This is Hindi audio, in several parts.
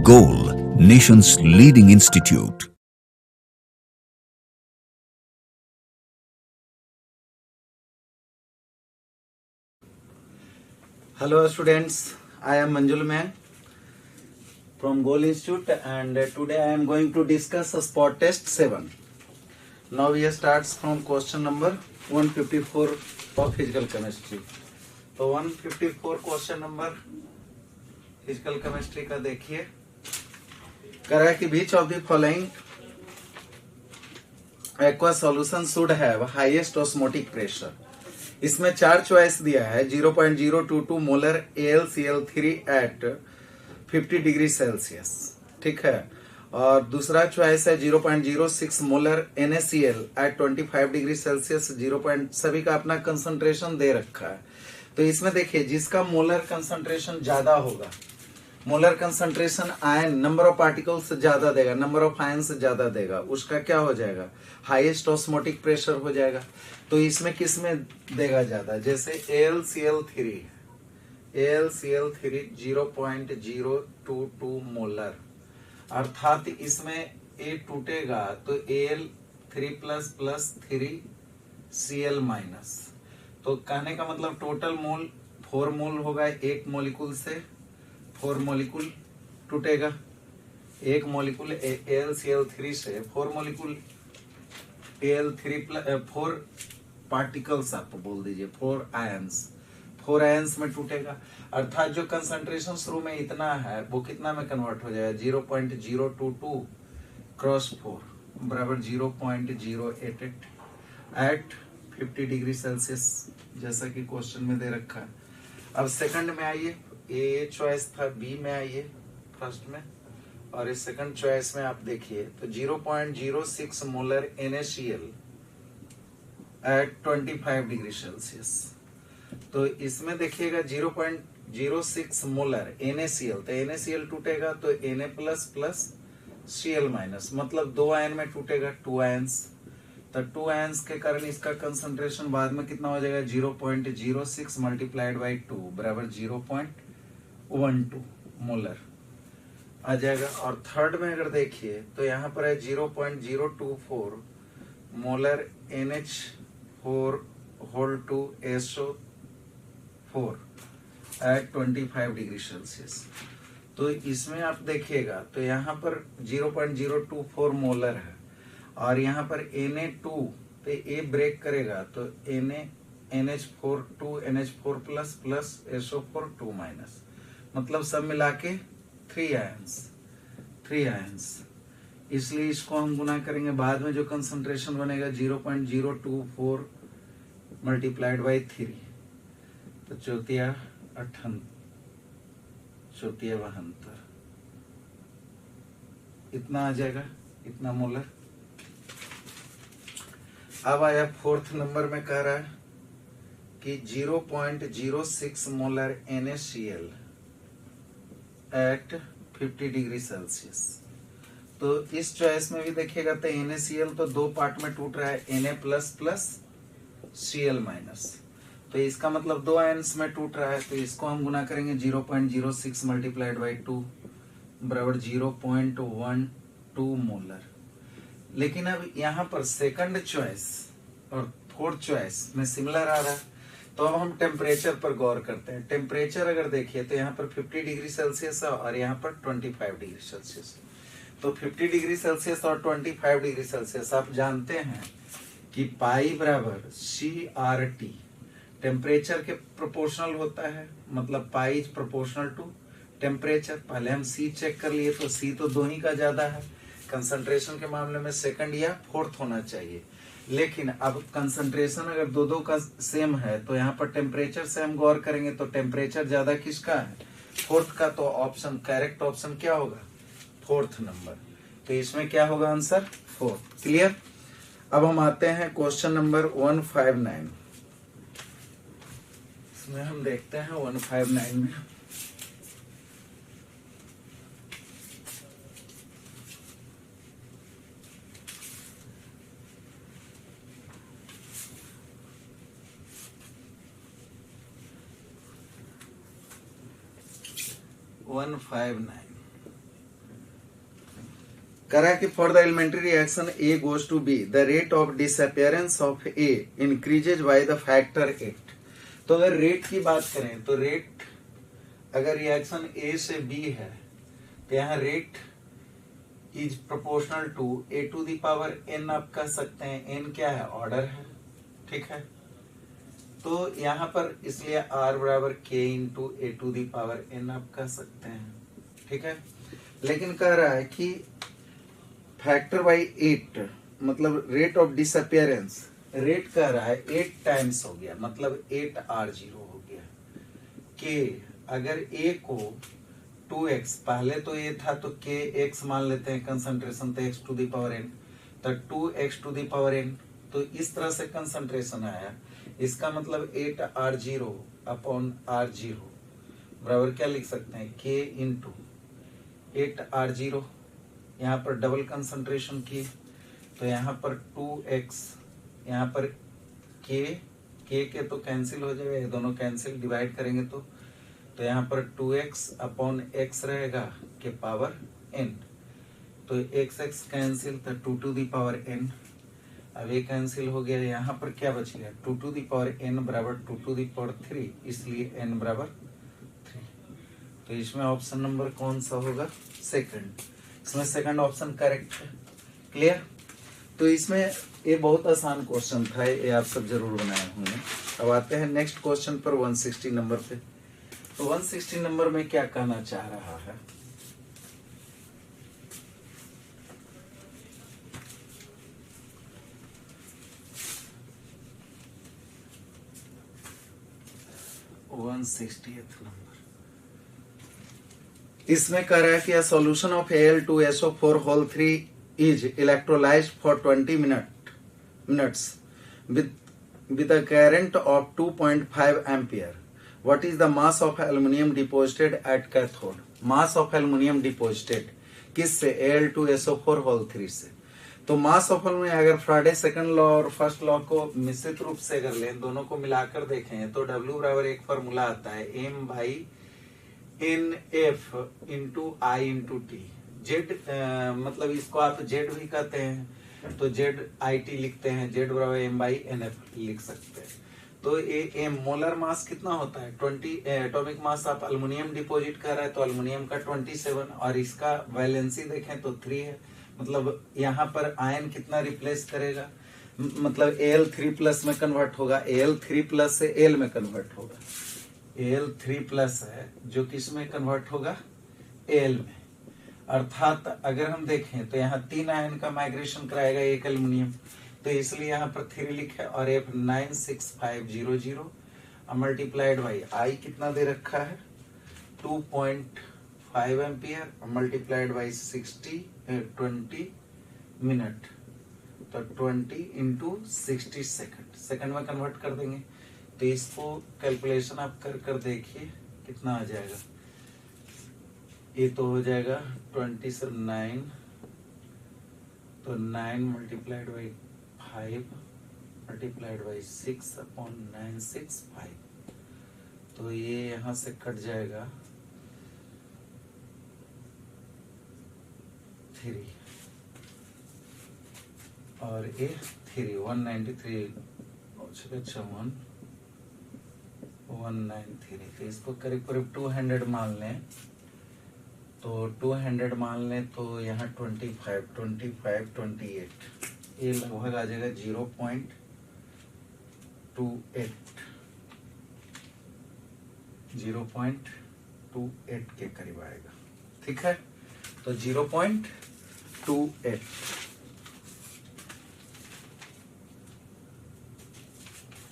Goal, nation's leading institute. Hello students, I am Manjul Man from Goal Institute and today I am going to discuss spot test 7. Now we start from question number 154 of physical chemistry. तो 154 क्वेश्चन नंबर फिजिकल केमिस्ट्री का देखिए, कह रहा है कि which of the following aqua solution should have highest osmotic pressure. इसमें 4 चॉइस दिया है. 0.022 molar AlCl3 eight 50 degree Celsius, ठीक है. और दूसरा चॉइस है 0.06 molar NaCl at 25 degree Celsius. सभी का अपना कंसंट्रेशन दे रखा है. तो इसमें देखिए, जिसका मोलर कंसंट्रेशन ज्यादा होगा, molar concentration ion number of particles ज्यादा देगा, नंबर ऑफ आयन ज्यादा देगा, उसका क्या हो जाएगा, हाईएस्ट ऑस्मोटिक प्रेशर हो जाएगा. तो इसमें किस में देगा ज्यादा, जैसे AlCl3 0.022 मोलर, अर्थात इसमें A टूटेगा तो Al3 plus plus 3Cl minus. तो कहने का मतलब टोटल मोल 4 मोल होगा. एक मोलिकुल से 4 मोलिकुल टूटेगा. एक मोलिकुल AlCl3 से 4 मोलिकुल Al3 प्लस 4 पार्टिकल्स आप बोल दीजिए, 4 आयंस में टूटेगा. अर्थात जो कंसंट्रेशन शुरू में इतना है वो कितना में कन्वर्ट हो जाएगा, 0.022 क्रॉस 4 बराबर 0.088 एट 50 डिग्री सेल्सियस, जैसा कि क्वेश्चन में दे रखा है. अब सेकंड में आइए, ए चॉइस था, बी में आइए फर्स्ट में, और इस सेकंड चॉइस में आप देखिए तो 0.06 molar NaCl at 25 degree Celsius. तो इसमें देखिएगा 0.06 मोलर NaCl, तो NaCl टूटेगा तो Na plus plus Cl minus, मतलब 2 आयन में टूटेगा, 2 आयंस. तो 2 आयंस के कारण इसका कंसंट्रेशन बाद में कितना हो जाएगा, 0.06 मल्टीप्लाइड बाई 2 बराबर 0.12 मोलर आ जाएगा. और थर्ड में अगर देखिए तो यहाँ पर है 0.024 molar NH4 whole two SO4 at 25 degree Celsius. तो इसमें आप देखिएगा तो यहाँ पर 0.024 मोलर है, और यहाँ पर Na2 पे A ब्रेक करेगा तो NH4 2 NH4 plus plus SO4 2 minus, मतलब सब मिला के 3 आयंस. इसलिए इसको हम गुना करेंगे, बाद में जो कंसंट्रेशन बनेगा 0.024 मल्टीप्लाइड बाई 3, तो चौथिया 72 इतना आ जाएगा, इतना मोलर. अब आया फोर्थ नंबर में, कह रहा है कि 0.06 molar NaCl at 50 degree Celsius. तो इस चॉइस में भी देखिएगा तो NaCl तो 2 पार्ट में टूट रहा है, Na plus plus Cl minus. तो इसका मतलब 2 आयंस में टूट रहा है. तो इसको हम गुना करेंगे 0.06 मल्टीप्लाइड बाई 2 बराबर 0.12 मोलर. लेकिन अब यहाँ पर सेकंड चॉइस और फोर्थ चॉइस में सिमिलर आ रहा है. तो अब हम टेम्परेचर पर गौर करते हैं. टेम्परेचर अगर देखिए तो यहाँ पर 50 डिग्री सेल्सियस है और यहाँ पर 25 डिग्री सेल्सियस. तो 50 डिग्री सेल्सियस और 25 डिग्री सेल्सियस आप जानते हैं कि पाई बराबर CRT टेम्परेचर के प्रोपोर्शनल होता है, मतलब pi is proportional to temperature. पहले हम C चेक कर लिए तो C तो 2 ही का ज्यादा है, कंसंट्रेशन के मामले में सेकंड या फोर्थ होना चाहिए. लेकिन अब कंसंट्रेशन अगर दो का सेम है तो यहाँ पर टेम्परेचर से हम गौर करेंगे तो टेम्परेचर ज्यादा किसका है, फोर्थ का. तो ऑप्शन करेक्ट ऑप्शन क्या होगा, फोर्थ नंबर. तो इसमें क्या होगा आंसर, फोर्थ. क्लियर. अब हम आते हैं क्वेश्चन नंबर 159. इसमें हम देखते हैं 159 में 159 करा कि for the elementary reaction A goes to B the rate of disappearance of A increases by the factor 8। तो अगर रेट की बात करें तो रेट अगर रिएक्शन ए से बी है तो यहाँ rate is proportional to A to the power N. आप कह सकते हैं एन क्या है, ऑर्डर है, ठीक है। तो यहाँ पर इसलिए आर बराबर K into A to the power N आप कह सकते हैं, ठीक है। लेकिन कह रहा है कि फैक्टर बाई 8 मतलब रेट ऑफ डिसअपियरेंस, रेट कह रहा है 8 टाइम्स हो गया, मतलब 8r0 हो गया। के अगर a को 2x, पहले तो a था तो k x मान लेते हैं कंसंट्रेशन, तो x to the power n, तो 2x to the power n, तो इस तरह से कंसंट्रेशन आया। इसका मतलब 8r0 अपॉन r0 बराबर क्या लिख सकते हैं, k इंटू 8r0। यहाँ पर डबल कंसंट्रेशन की तो यहाँ पर 2x, यहाँ पर k तो कैंसिल हो जाएगा, ये दोनों कैंसिल, डिवाइड करेंगे तो यहाँ पर 2x अपॉन x रहेगा के पावर n, तो x कैंसिल, तो 2 टू दी पावर n। अब ये कैंसिल हो गया, यहाँ पर क्या बच गया, 2 टू दी पावर n बराबर 2 टू दी पावर 3, इसलिए n बराबर 3। तो इसमें ऑप्शन नंबर कौन सा होगा, सेकंड। इसमें सेकंड ऑप्शन करेक्ट है। क्लियर। तो इसमें ये बहुत आसान क्वेश्चन था, ये आप सब जरूर बनाए होंगे। अब आते हैं नेक्स्ट क्वेश्चन पर 160 नंबर पे। तो 160 नंबर में क्या कहना चाह रहा है, इसमें कह रहा है कि solution of Al2SO4 whole 3 is electrolysed for 20 minutes with a current of 2.5 ampere. What is the mass of aluminium deposited at cathode? Mass of aluminium deposited किससे, Al2SO4 होल 3 से। तो मास ऑफ एल्यूमिनियम अगर फ्राइडे सेकंड लॉ और फर्स्ट लॉ को मिश्रित रूप से अगर लें, दोनों को मिलाकर देखें तो W बराबर एक फॉर्मूला आता है M by NF into I into T। Z मतलब इसको आप जेड भी कहते हैं, तो जेड IT लिखते हैं, जेड बराबर M बाई NF लिख सकते हैं। तो ये M मोलर मास कितना होता है 20, एटॉमिक मास आप अल्युमिनियम डिपॉजिट कर रहा है तो अल्युमिनियम का 27, और इसका वैलेंसी देखें तो 3 है, मतलब यहाँ पर आयन कितना रिप्लेस करेगा, मतलब Al3 प्लस में कन्वर्ट होगा, Al3 प्लस से Al में कन्वर्ट होगा, Al3 प्लस है जो किस में कन्वर्ट होगा, Al में। अर्थात अगर हम देखें तो यहाँ 3 आयन का माइग्रेशन कराएगा एक एल्युमिनियम, तो इसलिए यहाँ पर 3 लिखे और F96500 मल्टीप्लाइड बाई I कितना दे रखा है 2.5 एम्पियर मल्टीप्लाइड बाई 20 मिनट, तो 20 इंटू 60 सेकंड में कन्वर्ट कर देंगे। तो इसको कैलकुलेशन आप कर देखिए कितना आ जाएगा। ये तो हो जाएगा 20 से 9, तो 9 multiplied by 5 multiplied by 6 upon 965, तो ये यहाँ से कट जाएगा 3 और ये 3 193 193, तो इसको करीब करीब 200 मान लें, तो 200 मान लें तो यहाँ 25 28, ये लगभग आ जाएगा 0.28 के करीब आएगा, ठीक है। तो 0.28,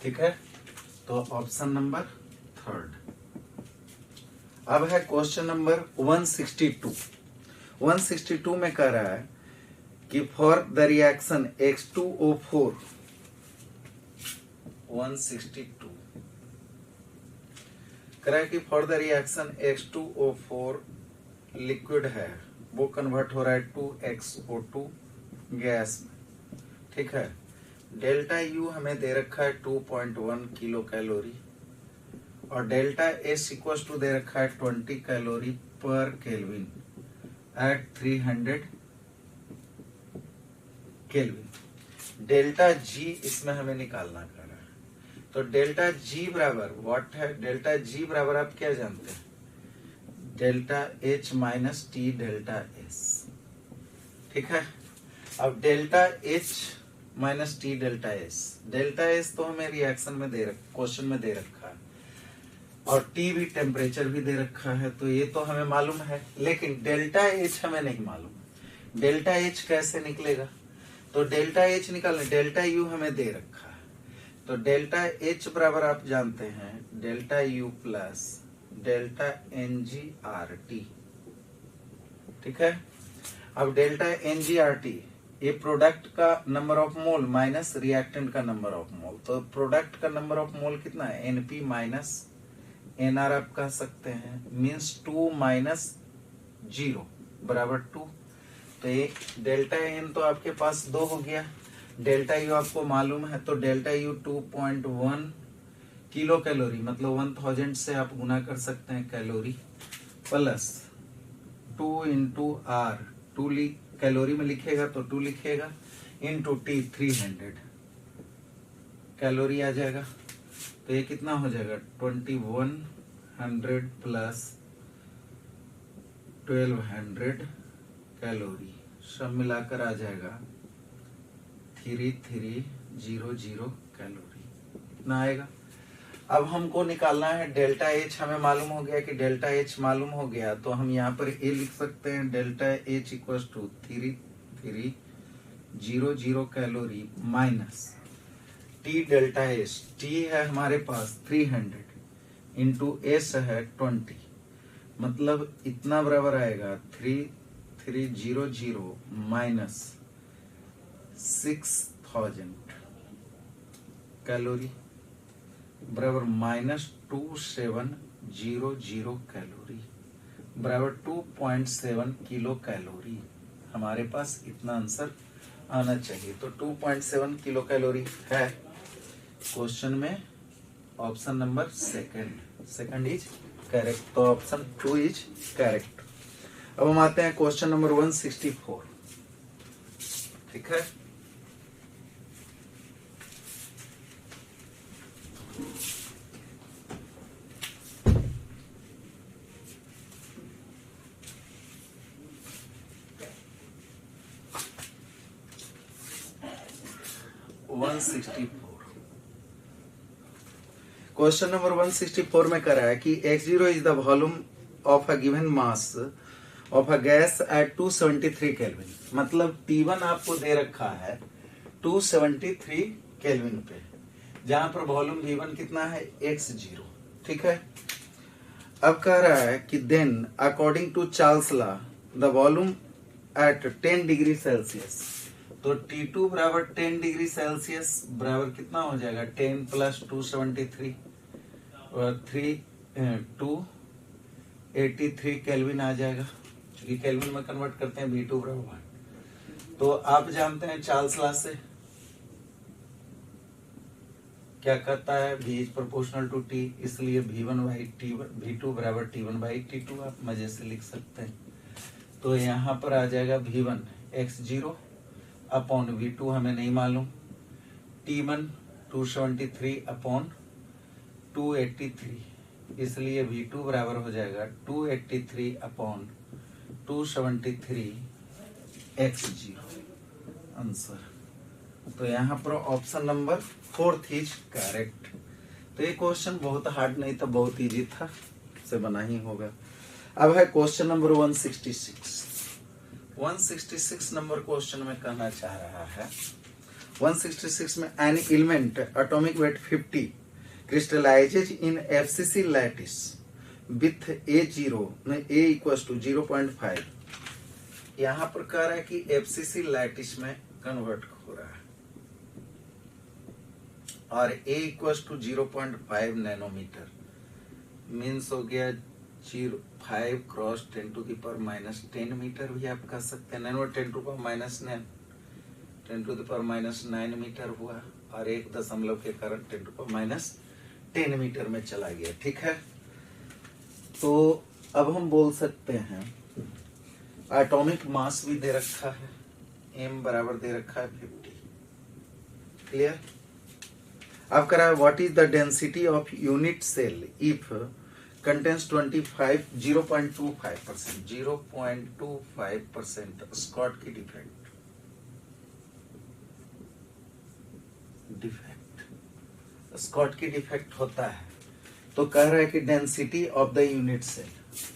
ठीक है। तो ऑप्शन नंबर थर्ड। अब है क्वेश्चन नंबर 162। 162 में कह रहा है कि फॉर द रिएक्शन H2O4, 162 कह रहा है कि for the reaction H2O4 liquid है, वो कन्वर्ट हो रहा है 2XO2 गैस में, ठीक है। डेल्टा यू हमें दे रखा है 2.1 किलो कैलोरी और डेल्टा एस इक्वल टू दे रखा है 20 calorie per kelvin at 300 kelvin. Delta G इसमें हमें निकालना कर रहा है, तो डेल्टा जी बराबर व्हाट है, डेल्टा जी बराबर आप क्या जानते हैं, delta H minus T delta S, ठीक है। अब delta H minus T delta S तो हमें रिएक्शन में दे क्वेश्चन में दे रखा है, और टी भी टेम्परेचर भी दे रखा है, तो ये तो हमें मालूम है, लेकिन डेल्टा एच हमें नहीं मालूम। डेल्टा एच कैसे निकलेगा, तो डेल्टा एच निकालने, डेल्टा यू हमें दे रखा है, तो डेल्टा एच बराबर आप जानते हैं delta U plus delta N G R T, ठीक है। अब delta N G R T ये प्रोडक्ट का number of mole minus reactant का नंबर ऑफ मोल, तो प्रोडक्ट का नंबर ऑफ मोल कितना है, एनपी माइनस एनआर आप कह सकते हैं, मीन्स 2 माइनस 0 बराबर 2। तो ये डेल्टा एन तो आपके पास 2 हो गया, डेल्टा यू आपको मालूम है, तो डेल्टा यू 2.1 किलो कैलोरी, मतलब 1000 से आप गुना कर सकते हैं calorie, plus 2 into R, 2 calorie में लिखेगा तो 2 लिखेगा, इंटू टी 300 कैलोरी आ जाएगा। तो ये कितना हो जाएगा 2100 प्लस 1200 कैलोरी, सब मिलाकर आ जाएगा 3300 कैलोरी, इतना आएगा। अब हमको निकालना है डेल्टा एच, हमें मालूम हो गया कि डेल्टा एच मालूम हो गया, तो हम यहाँ पर ए लिख सकते हैं, delta H equal to 3300 calorie minus T delta S, T है हमारे पास 300 इंटू एस है 20, मतलब इतना बराबर आएगा 3300 माइनस 6000 कैलोरी बराबर माइनस 2700 कैलोरी बराबर 2.7 किलो कैलोरी। हमारे पास इतना आंसर आना चाहिए, तो 2.7 किलो कैलोरी है क्वेश्चन में, option number second is correct, तो ऑप्शन 2 इज करेक्ट। अब हम आते हैं क्वेश्चन नंबर 164, ठीक है। क्वेश्चन नंबर 164 में कह रहा है कि x0 is the volume of a given mass of a gas at 273 kelvin, मतलब T1 आपको दे रखा है 273 केल्विन पे, जहां पर वॉल्यूम V1 कितना है x0, ठीक है। अब कह रहा है कि then according to Charles law the volume at 10 degree Celsius, तो T2 बराबर 10 डिग्री सेल्सियस बराबर कितना हो जाएगा 10 प्लस 273 और 283 केल्विन आ जाएगा, क्योंकि केल्विन में कन्वर्ट करते हैं V2 बराबर। तो आप जानते हैं चार्ल्स लॉ से क्या कहता है, V is proportional to T, इसलिए V1 बाई T1 V2 बराबर T1 बाई T2 आप मजे से लिख सकते हैं। तो यहाँ पर आ जाएगा V1 x0 अपॉन V2 हमें नहीं मालूम, T1 273 अपॉन 283, इसलिए V2 बराबर हो जाएगा 283 अपॉन 273 x0 आंसर। तो यहाँ पर ऑप्शन नंबर 4 इज करेक्ट। तो ये क्वेश्चन बहुत हार्ड नहीं था, बहुत इजी था, से बना ही होगा। अब है क्वेश्चन नंबर 166 नंबर क्वेश्चन में कहना चाह रहा है 166 में an element atomic weight 50 crystallises in FCC lattice with A0 A equals to 0.5। यहाँ पर कह रहा है कि FCC लैटिस में कन्वर्ट हो रहा है और A equals to 0.5 nanometre, means हो गया 5 cross 10 to the power minus 10 metre भी आप कह सकते हैं। Nano 10 to power minus 9 10 to the power minus 9 metre हुआ, और 1 दशमलव के कारण 10 टू पावर माइनस 10 मीटर में चला गया, ठीक है। तो अब हम बोल सकते हैं एटॉमिक मास भी दे रखा है, m बराबर दे रखा है 50। क्लियर। अब करा है what is the density of unit cell if contains 25 0.25% 0.25% Schottky defect Schottky defect होता है। तो कह रहा है कि density of the unit cell,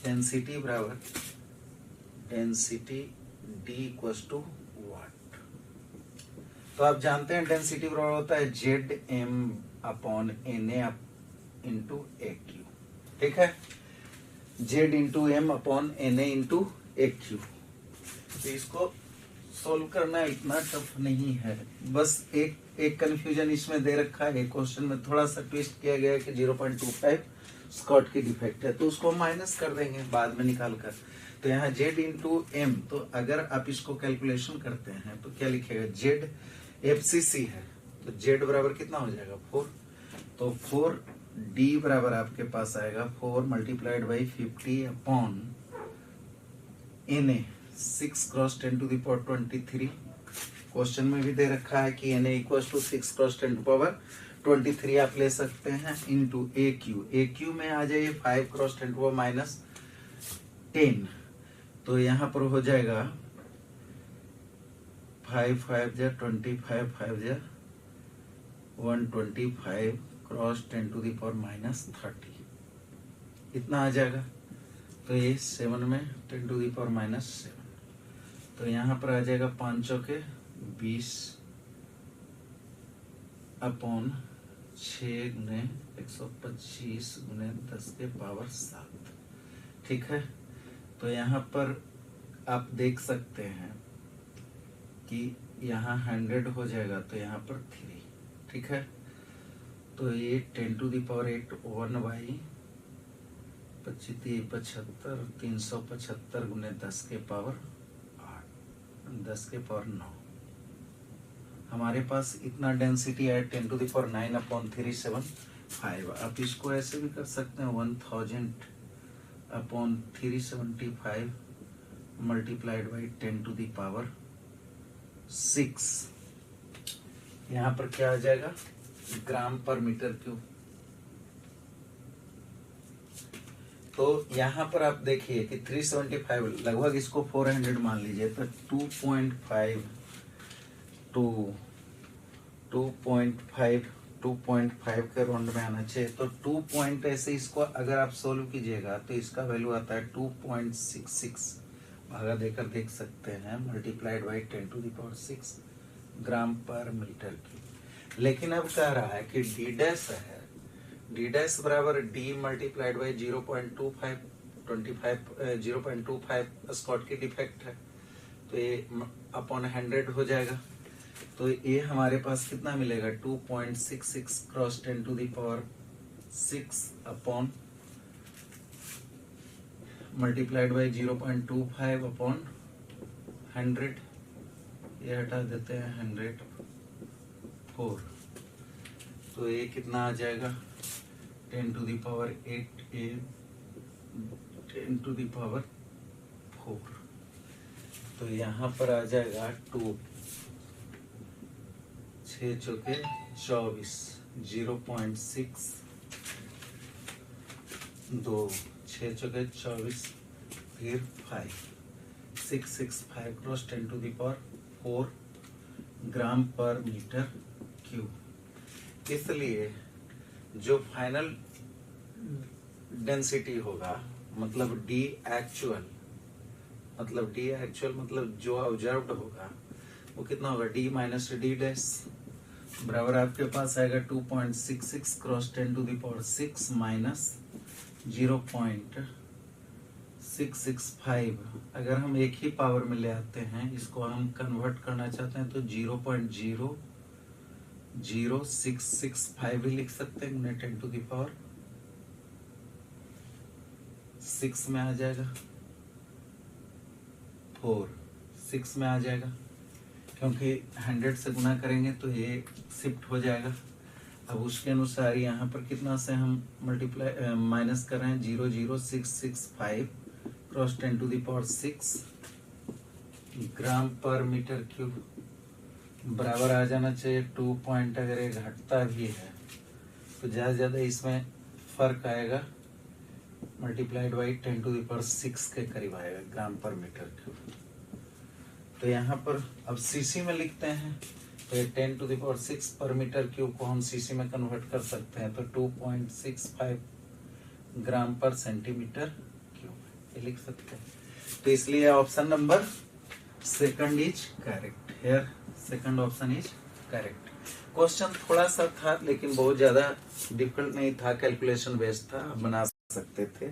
density बराबर density D equal to what. तो आप जानते हैं डेंसिटी बराबर होता है Z M upon N A into A cube. ठीक है, Z into M upon N A into A cube. तो इसको सोल्व करना इतना टफ नहीं है, बस एक कंफ्यूजन इसमें दे रखा है। क्वेश्चन में थोड़ा सा ट्विस्ट किया गया है कि 0.25 स्कॉटकी डिफेक्ट है, तो उसको माइनस कर देंगे बाद में निकाल कर। तो यहाँ जेड इंटू एम, तो अगर आप इसको कैलकुलेशन करते हैं तो क्या लिखेगा, जेड एफसीसी है तो जेड बराबर कितना हो जाएगा 4। तो 4 डी बराबर आपके पास आएगा 4 multiplied by 50 upon N A 6 cross 10 to the power 23। Question में भी दे रखा है कि N A equal to 6 cross 10 to power 23 आप ले सकते हैं इंटू ए क्यू में आ जाइए 5 क्रॉस 10 टू पावर माइनस 10। तो यहाँ पर हो जाएगा 5 5 जा 25 5 जा 125 cross 10 to the power minus 30, इतना आ जाएगा। तो ये 7 में 10 टू द पावर माइनस 7, तो यहाँ पर आ जाएगा 5 के 20 अपॉन 6 गुने 125 गुने 10 के पावर 7। ठीक है, तो यहाँ पर आप देख सकते हैं कि यहाँ 100 हो जाएगा तो यहाँ पर 3। ठीक है, तो ये 10 टू द पावर 8 1 बाई 75 375 गुने 10 के पावर 8 10 के पावर 9। हमारे पास इतना डेंसिटी है 10 टू द पावर 9 अपॉन 375। आप इसको ऐसे भी कर सकते हैं 1000 upon 375 multiplied by 10 to the power 6। यहाँ पर क्या आ जाएगा, ग्राम पर मीटर क्यूब। तो यहाँ पर आप देखिए कि 375 लगभग इसको 400 मान लीजिए, तो 2.5 के राउंड में आना चाहिए। तो 2 पॉइंट ऐसे इसको अगर आप सोल्व कीजिएगा तो इसका वैल्यू आता है 2.66 भागा देकर देख सकते हैं multiplied by 10 to the power 6 gram per metre cube. लेकिन अब कह रहा है कि डी डैश है, डी डैश बराबर D multiplied by 0.25 Schottky defect है, तो ये अपॉन 100 हो जाएगा। तो ये हमारे पास कितना मिलेगा 2.66 cross 10 to the power 6 upon multiplied by 0.25 upon 100, ये हटा देते हैं 104। तो ये कितना आ जाएगा 10 to the power 8 10 to the power 4। तो यहाँ पर आ जाएगा 2 6 चौके 24 0.6 2 6 चौके 24 फिर 5 665 cross 10 to the power 4 gram per metre cube. इसलिए जो फाइनल डेंसिटी होगा मतलब डी एक्चुअल मतलब जो ऑब्जर्व्ड होगा वो कितना होगा डी माइनस डी डैश बराबर आपके पास आएगा 2.66 cross 10 to the power 6 minus 0.665। अगर हम एक ही पावर में ले आते हैं, इसको हम कन्वर्ट करना चाहते हैं तो 0.00665 भी लिख सकते हैं, 10 टू द पावर 6 में आ जाएगा 6 में आ जाएगा, क्योंकि 100 से गुना करेंगे तो ये शिफ्ट हो जाएगा। अब उसके अनुसार यहाँ पर कितना से हम मल्टीप्लाई माइनस कर रहे हैं 0.0665 cross 10 to the power 6 gram per metre cube बराबर आ जाना चाहिए 2 पॉइंट। अगर ये घटता भी है तो ज्यादा से ज्यादा इसमें फर्क आएगा, मल्टीप्लाइड बाई 10⁶ के करीब आएगा ग्राम पर मीटर क्यूब। तो यहाँ पर अब सीसी में लिखते हैं तो ये 10⁶ पर मीटर क्यूब को हम सीसी में कन्वर्ट कर सकते हैं, तो 2.65 ग्राम पर सेंटीमीटर क्यूब ये लिख सकते हैं। तो इसलिए option number second is correct. Here second option is correct. Question थोड़ा सा था लेकिन बहुत ज्यादा डिफिकल्ट नहीं था, कैलकुलेशन बेस्ड था, आप बना सकते थे।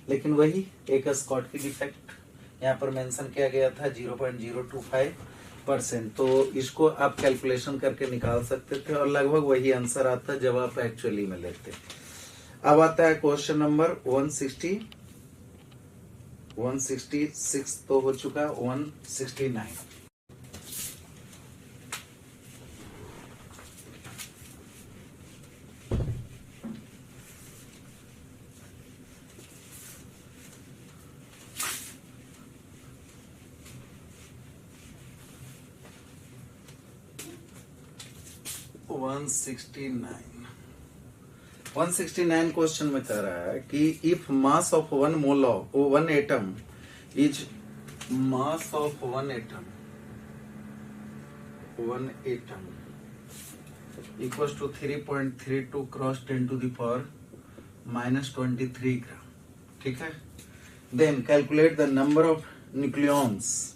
लेकिन वही एक स्कॉटकी डिफेक्ट यहाँ पर मेंशन किया गया था 0.025%, तो इसको आप कैलकुलेशन करके निकाल सकते थे और लगभग वही आंसर आता जब आप एक्चुअली में लेते। अब आता है क्वेश्चन नंबर 166 तो हो चुका, 169। वन 169 क्वेश्चन में कह रहा है कि if mass of one atom is mass of one atom equals to 3.32 cross 10⁻⁻23 gram, ठीक है। Then calculate the number of nucleons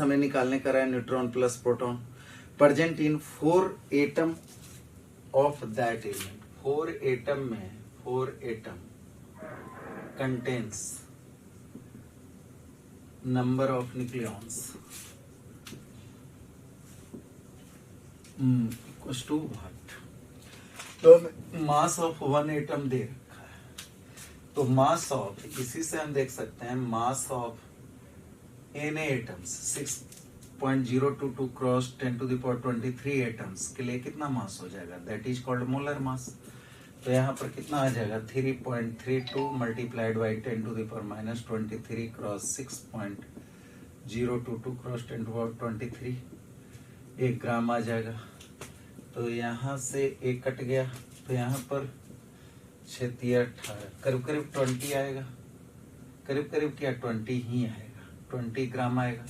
हमें निकालने का रहा है, neutron plus proton present in 4 atom of that element। 4 atom contains number of nucleons equals to what? तो मास ऑफ वन एटम दे रखा है, तो मास ऑफ, इसी से हम देख सकते हैं mass of Na atoms 6.022 cross 10⁻23 atoms के लिए कितना मास हो जाएगा, that is called molar mass. तो यहाँ पर कितना आ जाएगा 3.32 मल्टीप्लाइड बाई 10⁻⁻23 क्रॉस 6.022 क्रॉस 10⁻23 1 ग्राम आ जाएगा। तो यहाँ से एक कट गया तो यहाँ पर 6×18 करीब 20 आएगा, करीब क्या 20 ही आएगा, 20 ग्राम आएगा।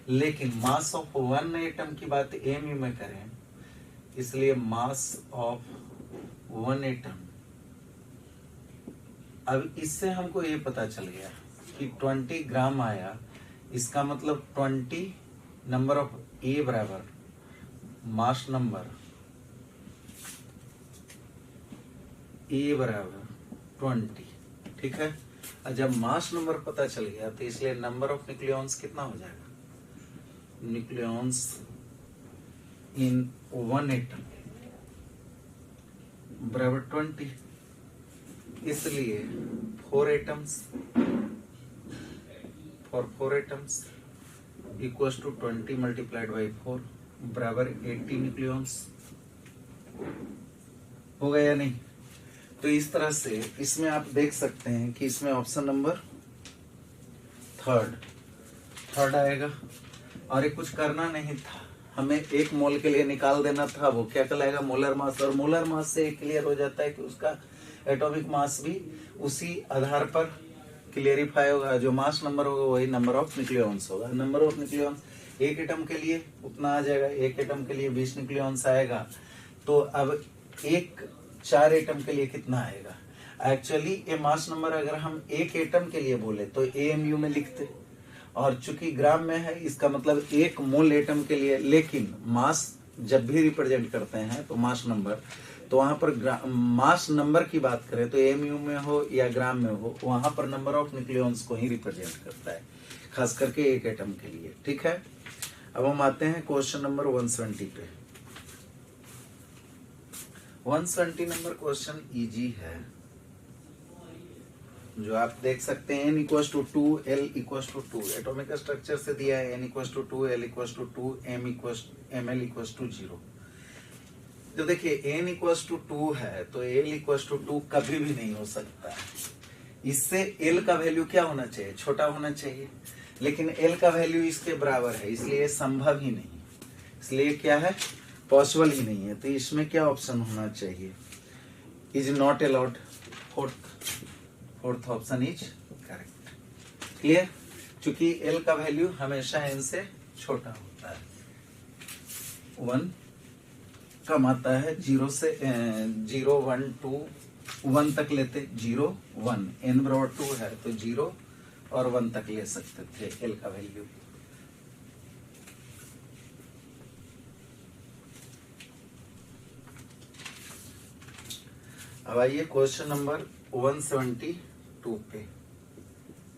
लेकिन मास ऑफ वन एटम की बात एमयू में करें, इसलिए मास ऑफ वन एटम, अब इससे हमको ये पता चल गया कि 20 ग्राम आया, इसका मतलब 20 नंबर ऑफ ए बराबर मास नंबर ए बराबर 20, ठीक है। और जब मास नंबर पता चल गया तो इसलिए नंबर ऑफ न्यूक्लियॉन्स कितना हो जाएगा, न्यूक्लियॉन्स इन वन एटम बराबर 20, इसलिए 4 atoms equals to 20 multiplied by 4 बराबर 80 न्यूक्लियॉन्स हो गया या नहीं। तो इस तरह से इसमें आप देख सकते हैं कि इसमें ऑप्शन नंबर थर्ड आएगा। और ये कुछ करना नहीं था, हमें एक मोल के लिए निकाल देना था, वो क्या कहलाएगा मोलर मास। और मोलर मास से क्लियर हो जाता है कि उसका एटॉमिक मास भी उसी आधार पर क्लियरिफाई होगा, जो मास नंबर होगा वही नंबर ऑफ न्यूक्लियॉन्स होगा। नंबर ऑफ न्यूक्लियॉन्स एक एटम के लिए उतना आ जाएगा, एक एटम के लिए 20 न्यूक्लियॉन्स आएगा। तो अब 4 एटम के लिए कितना आएगा, एक्चुअली ये मास नंबर अगर हम एक एटम के लिए बोले तो एएमयू में लिखते, और चूंकि ग्राम में है इसका मतलब 1 मोल एटम के लिए। लेकिन मास जब भी रिप्रेजेंट करते हैं तो मास नंबर, तो वहां पर मास नंबर की बात करें तो एएमयू में हो या ग्राम में हो, वहां पर नंबर ऑफ न्यूक्लियॉन्स को ही रिप्रेजेंट करता है, खास करके एक एटम के लिए, ठीक है। अब हम आते हैं क्वेश्चन नंबर 170 पे। 170 नंबर क्वेश्चन इजी है, जो आप देख सकते हैं n equals to 2 l equals to 2, atomic structure से दिया है n equals to 2 l equals to 2 m l equals to 0। तो देखिए n इक्वल्स टू 2 है तो l इक्वल्स टू 2 कभी भी नहीं हो सकता है, इससे l का वैल्यू क्या होना चाहिए, छोटा होना चाहिए। लेकिन एल का वैल्यू इसके बराबर है, इसलिए संभव ही नहीं, इसलिए क्या है, पॉसिबल ही नहीं है। तो इसमें क्या ऑप्शन होना चाहिए, is not allowed, fourth option is correct. Clear, चूंकि एल का वैल्यू हमेशा एन से छोटा होता है, 1 कम आता है, 0 से 0 1 2 1 तक लेते, 0 1, एन बराबर 2 है तो 0 और 1 तक ले सकते थे एल का वैल्यू। अब आइए क्वेश्चन नंबर 172 पे,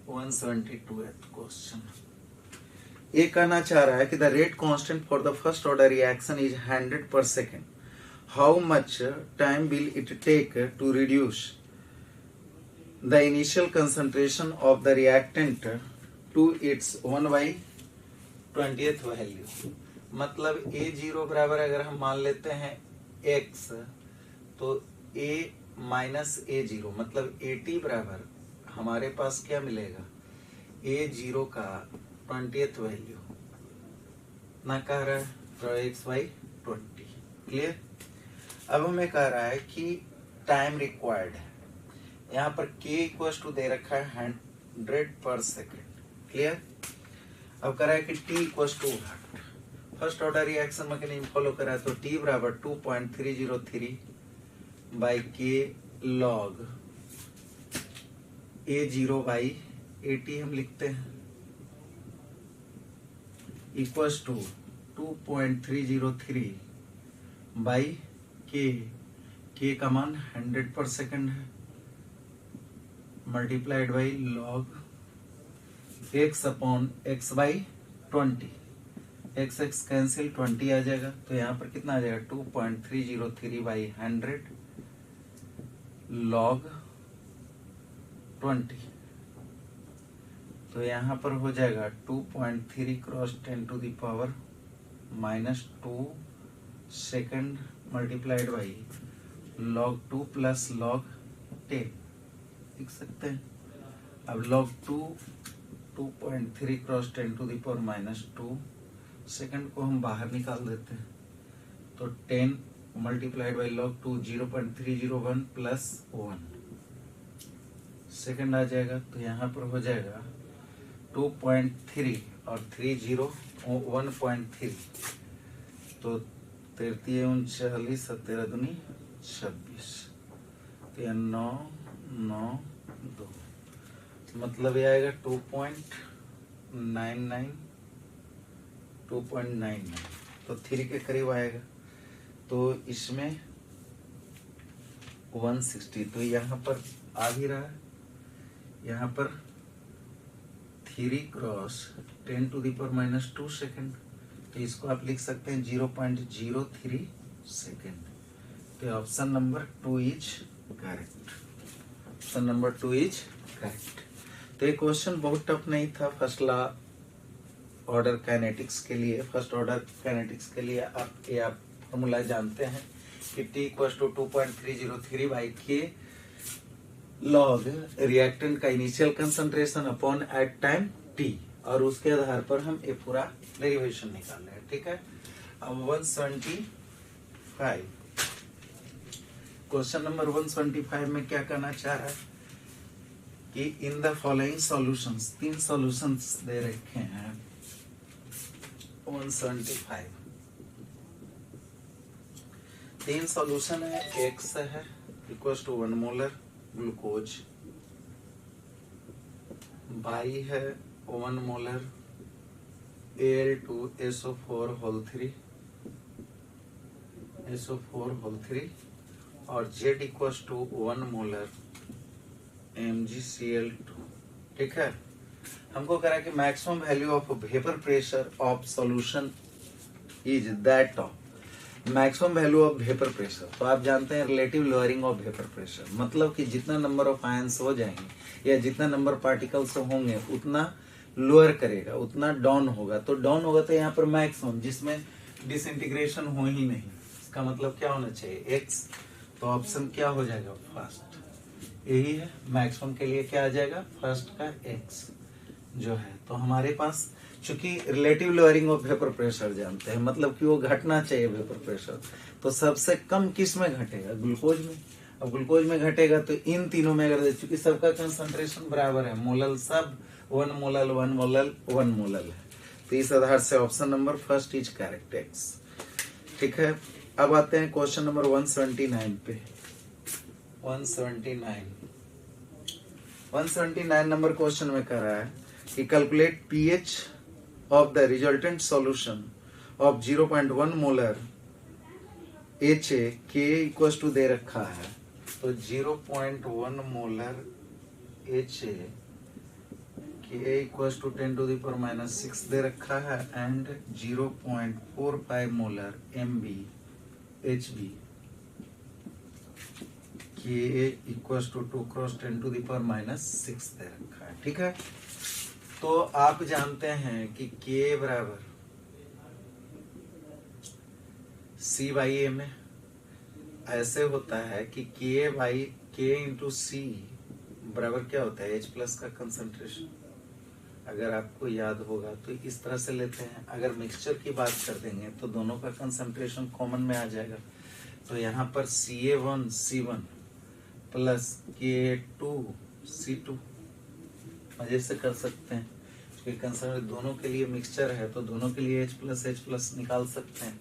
172th क्वेश्चन। ये कहना चाह रहा है कि the rate constant for the first order reaction is 100 पर second, how much time will it take to reduce the initial concentration of the reactant to its 1/20th value. मतलब A0 बराबर अगर हम मान लेते हैं x, तो A माइनस A0 मतलब AT बराबर हमारे पास क्या मिलेगा, A0 का 20th वैल्यू ना कह रहा है x/20। क्लियर, अब हमें कह रहा है कि टाइम रिक्वायर्ड है, यहाँ पर k इक्वल टू दे रखा है 100 पर सेकेंड। क्लियर, अब कह रहा है कि t equal to first order reaction mechanism follow करा है, तो t बराबर 2.303 by K log A0 by AT हम लिखते हैं, इक्वल्स टू 2.303 बाई के का मान 100 पर सेकेंड है, multiplied by log x upon x/20, x cancel 20 आ जाएगा, तो यहाँ पर कितना आ जाएगा 2.303 बाई 100 लॉग 20, तो यहाँ पर हो जाएगा 2.3 cross 10 to the power -2 second multiplied by log 2 plus log 10 लिख सकते हैं। अब log 2.3 cross 10 to the power -2 second को हम बाहर निकाल देते हैं, तो 10 multiplied by log 2 0.301 plus 1 second आ जाएगा, तो यहाँ पर हो जाएगा 2.3 और 30 1.3, तो 33 39 17 दूनी 26, तो यह 9 9 2, मतलब ये आएगा 2.99, तो 3 के करीब आएगा, तो इसमें 160, तो यहाँ पर आ भी रहा है, यहाँ पर 3 cross 10 to the power -2 second, तो इसको आप लिख सकते हैं 0.03 सेकेंड, तो option number 2 is correct, option number 2 is correct. तो ये क्वेश्चन बहुत टफ नहीं था फर्स्ट ऑर्डर काइनेटिक्स के लिए। फर्स्ट ऑर्डर काइनेटिक्स के लिए आप फॉर्मूला जानते हैं कि T equal to 2.303 by K log reactant का initial concentration upon at time T, और उसके आधार पर हम ये पूरा डेरिवेशन निकाल रहे हैं। ठीक है, अब 175 क्वेश्चन नंबर 125 में क्या करना चाह रहा है कि in the following solutions, 3 solutions दे रखे हैं 175, 3 सॉल्यूशन है, X है equal to 1 molar glucose, Y है 1 मोलर Al2SO4 होल 3 और Z equal to 1 molar MgCl2। ठीक है, हमको कह रहा है कि maximum value of vapour pressure of solution is that of maximum value of vapour pressure. तो आप जानते हैं relative lowering of vapour pressure, मतलब कि जितना नंबर ऑफ आयंस हो जाएंगे या जितना नंबर पार्टिकल्स होंगे उतना लोअर करेगा, उतना डाउन होगा। तो डाउन होगा तो यहाँ पर मैक्सिमम, जिसमें डिसइंटीग्रेशन हो ही नहीं, इसका मतलब क्या होना चाहिए x, तो ऑप्शन क्या हो जाएगा फर्स्ट, यही है मैक्सिमम के लिए क्या आ जाएगा फर्स्ट का x। जो है, तो हमारे पास चूंकि relative lowering of vapour pressure जानते हैं, मतलब कि वो घटना चाहिए वेपर प्रेशर, तो सबसे कम किस में घटेगा? ग्लूकोज में। अब ग्लूकोज में घटेगा तो इन तीनों में अगर चूंकि सबका कंसंट्रेशन बराबर है, मोलल सब 1 मोलल 1 मोलल 1 मोलल है, तो इस आधार से option number first is correct x. ठीक है, अब आते हैं क्वेश्चन नंबर 179 पे। 179 नंबर क्वेश्चन में कह रहा है कि calculate pH of the resultant solution of 0.1 molar HA के इक्वल टू दे रखा है, तो 0.1 मोलर HA के इक्वल टू 10⁻⁻⁶ दे रखा है एंड 0.45 मोलर MB HB के इक्वल टू 2 × 10⁻⁻⁶ दे रखा है। ठीक है, तो आप जानते हैं कि K बराबर C/A में ऐसे होता है कि K इंटू C बराबर क्या होता है? H+ का कंसंट्रेशन। अगर आपको याद होगा तो इस तरह से लेते हैं, अगर मिक्सचर की बात कर देंगे तो दोनों का कंसंट्रेशन कॉमन में आ जाएगा, तो यहाँ पर Ca1 C1 plus Ka2 C2 मजे से कर सकते हैं, क्योंकि कंसंट्रेशन दोनों के लिए मिक्सचर है तो दोनों के लिए H+H+ निकाल सकते हैं।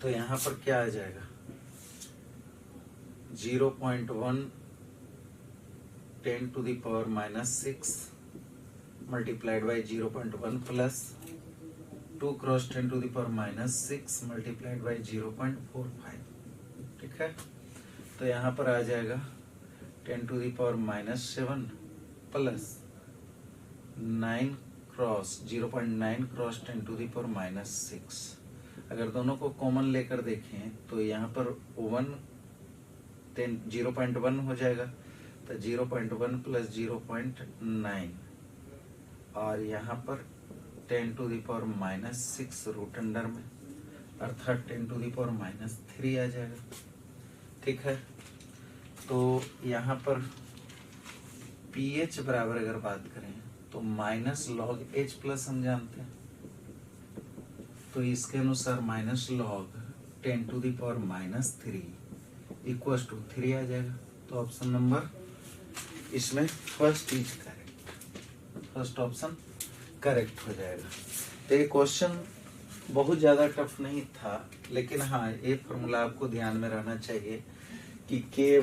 तो यहाँ पर क्या आ जाएगा? 0.1 10⁻⁻⁶ multiplied by 0.1 plus 2 × 10⁻⁻⁶ multiplied by 0.45। ठीक है, तो यहाँ पर आ जाएगा 10⁻⁻⁷ प्लस 9 × 0.9 × 10⁻⁻⁶। अगर दोनों को कॉमन लेकर देखें तो यहाँ पर 0.1 हो जाएगा, तो 0.1 प्लस 0.9 और यहाँ पर 10⁻⁻⁶ रूट अंडर में, अर्थात 10⁻⁻³ आ जाएगा। ठीक है, तो यहाँ पर पीएच बराबर अगर बात करें तो -log H+ हम जानते हैं, तो इसके अनुसार -log 10⁻⁻³ इक्वल टू 3 आ जाएगा। तो ऑप्शन नंबर इसमें first is correct, first option correct हो जाएगा। तो ये क्वेश्चन बहुत ज्यादा टफ नहीं था, लेकिन हाँ ये फॉर्मूला आपको ध्यान में रहना चाहिए कि K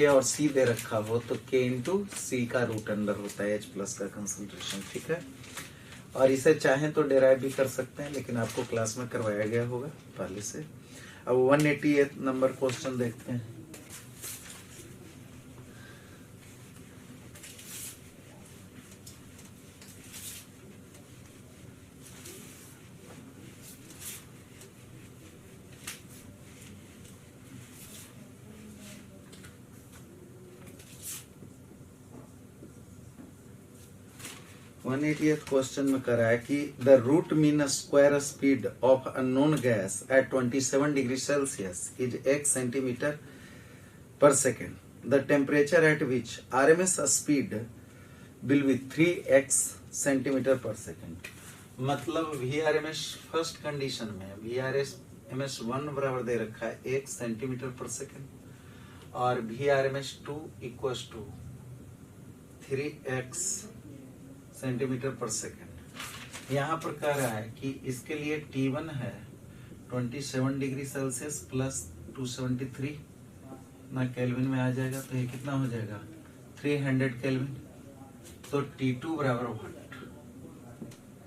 और C दे रखा हो तो K इंटू C का रूट अंडर होता है H+ का कंसंट्रेशन। ठीक है, और इसे चाहें तो डेराइव भी कर सकते हैं, लेकिन आपको क्लास में करवाया गया होगा पहले से। अब 188 नंबर क्वेश्चन देखते हैं। क्वेश्चन में करा है कि the root mean square speed of unknown gas at 27 degree Celsius is x centimetre per second. The temperature at which RMS speed will be 3x centimetre per second. मतलब VRMS फर्स्ट कंडीशन में VRMS 1 बराबर दे रखा है 1 सेंटीमीटर पर सेकेंड और VRMS 2 equal to 3x centimetre per second. यहाँ पर कह रहा है कि इसके लिए T1 है 27 डिग्री सेल्सियस प्लस 273 ना केल्विन में आ जाएगा, तो ये कितना हो जाएगा 300 केल्विन। तो T2 बराबर 1।